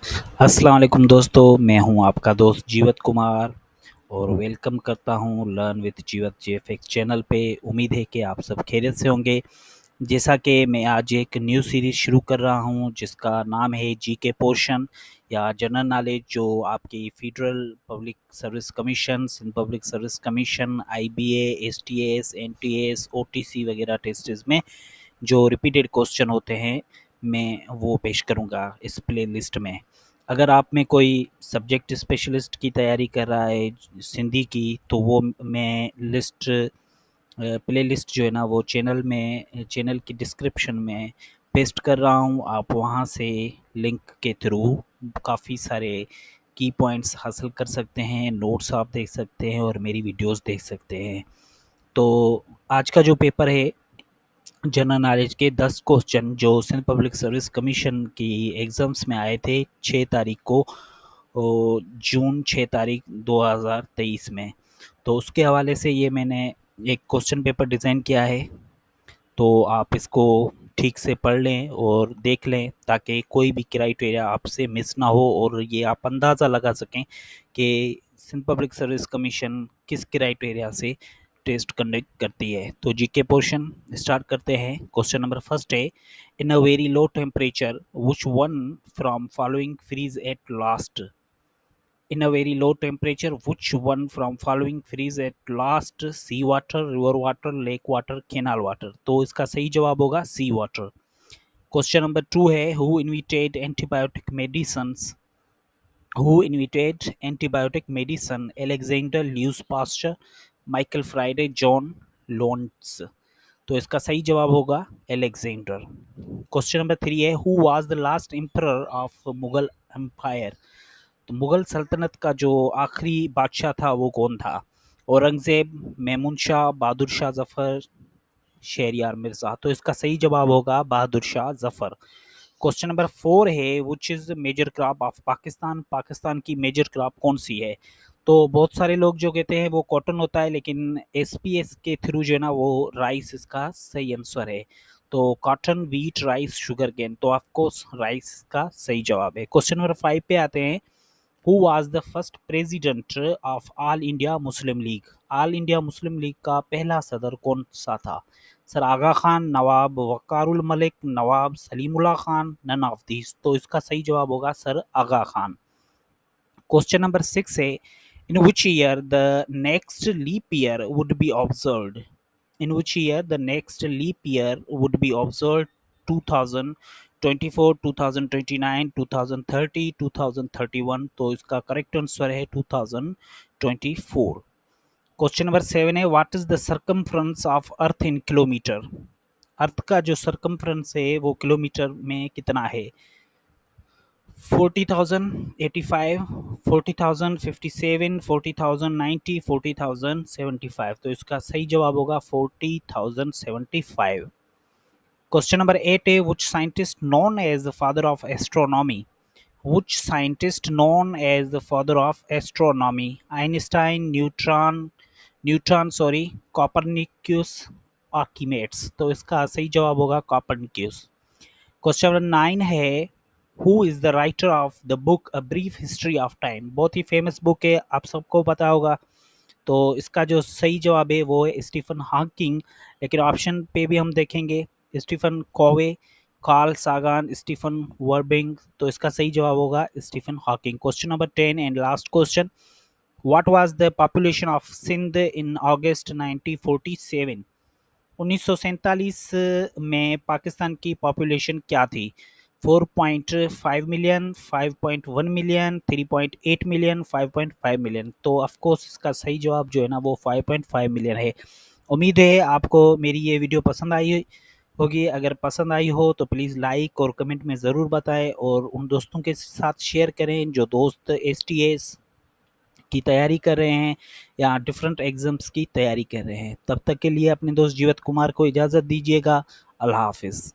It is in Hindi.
अस्सलाम वालेकुम दोस्तों, मैं हूं आपका दोस्त जीवत कुमार और वेलकम करता हूं लर्न विद जीवत जेएफएक्स चैनल पे। उम्मीद है कि आप सब खैरियत से होंगे। जैसा कि मैं आज एक न्यू सीरीज़ शुरू कर रहा हूं जिसका नाम है जीके पोर्शन या जनरल नॉलेज, जो आपकी federal public service commission, public service commission, IBA, STS, NTS, OTC वगैरह टेस्ट्स में जो रिपीटेड क्वेश्चन होते हैं मैं वो पेश करूँगा इस प्ले लिस्ट में। अगर आप में कोई सब्जेक्ट स्पेशलिस्ट की तैयारी कर रहा है सिंधी की, तो वो मैं लिस्ट प्ले लिस्ट जो है ना वो चैनल की डिस्क्रिप्शन में पेस्ट कर रहा हूँ। आप वहाँ से लिंक के थ्रू काफ़ी सारे की पॉइंट्स हासिल कर सकते हैं, नोट्स आप देख सकते हैं और मेरी वीडियोस देख सकते हैं। तो आज का जो पेपर है जनरल नॉलेज के 10 क्वेश्चन जो सिंध पब्लिक सर्विस कमीशन की एग्ज़ाम्स में आए थे 6 तारीख को, जून 6 तारीख 2023 में। तो उसके हवाले से ये मैंने एक क्वेश्चन पेपर डिज़ाइन किया है, तो आप इसको ठीक से पढ़ लें और देख लें ताकि कोई भी क्राइटेरिया आपसे मिस ना हो और ये आप अंदाज़ा लगा सकें कि सिंध पब्लिक सर्विस कमीशन किस क्राइटेरिया से टेस्ट कंडक्ट करती है। तो जीके पोर्शन स्टार्ट करते हैं। क्वेश्चन नंबर फर्स्ट है, in a very low temperature which one from following freeze at last. In a very low temperature, which one from following freeze at last? Sea water, river water, lake water, canal water? तो इसका सही जवाब होगा sea water. Question number two है, who invented antibiotic medicine? Alexander Louis Pasteur, Michael Faraday, John लोन्स? तो इसका सही जवाब होगा अलेक्जेंडर। क्वेश्चन नंबर थ्री है, who was the last emperor of Mughal empire? तो मुगल सल्तनत का जो आखिरी बादशाह था वो कौन था? औरंगजेब, मेमून शाह, बहादुर शाह जफर, शहरयार मिर्जा? तो इसका सही जवाब होगा Bahadur Shah Zafar. Question number four है, which is major crop of Pakistan? Pakistan की मेजर क्रॉप कौन सी है? तो बहुत सारे लोग जो कहते हैं वो कॉटन होता है, लेकिन एसपीएस के थ्रू जो है ना वो राइस इसका सही आंसर है। तो cotton, wheat, rice, sugar cane? तो ऑफकोर्स राइस का सही जवाब है। क्वेश्चन नंबर फाइव पे आते हैं, who was the first president of all India Muslim League? All India Muslim League का पहला सदर कौन सा था? Sir Aga Khan, Nawab Waqarul Malik, Nawab Salimullah Khan, none of these? तो इसका सही जवाब होगा sir Aga Khan. Question number six है, in which year the next leap year would be observed? In which year the next leap year would be observed? 2024, 2029, 2030, 2031? तो इसका करेक्ट आंसर है 2024। क्वेश्चन नंबर सेवन है, what is the circumference of earth in kilometre? Earth का जो सरकमफ्रेंस है वो किलोमीटर में कितना है? 40,085, 40,057, 40,090, 40,075? तो इसका सही जवाब होगा 40,075। क्वेश्चन नंबर एट है, which scientist known as the father of astronomy? Which scientist known as the father of astronomy? Einstein, Copernicus, Archimedes? तो इसका सही जवाब होगा Copernicus। क्वेश्चन नंबर नाइन है, who is the writer of the book a brief history of time? बहुत ही फेमस बुक है, आप सबको पता होगा। तो इसका जो सही जवाब है वो है स्टीफन हॉकिंग, लेकिन ऑप्शन पे भी हम देखेंगे Stephen Covey, Carl Sagan, Stephen वर्बिंग? तो इसका सही जवाब होगा Stephen Hawking. Question number 10 and last question, what was the population of Sindh in August 1947? 1947 में पाकिस्तान की पॉपुलेशन क्या थी? 4.5 मिलियन, 5.1 मिलियन, 3.8 मिलियन, 5.5 मिलियन? तो ऑफकोर्स इसका सही जवाब जो है ना वो 5.5 मिलियन है। उम्मीद है आपको मेरी ये वीडियो पसंद आई होगी। अगर पसंद आई हो तो प्लीज़ लाइक और कमेंट में ज़रूर बताएं और उन दोस्तों के साथ शेयर करें जो दोस्त एसटीएस की तैयारी कर रहे हैं या डिफरेंट एग्ज़ाम्स की तैयारी कर रहे हैं। तब तक के लिए अपने दोस्त जीवत कुमार को इजाज़त दीजिएगा। अल्लाह हाफिज़।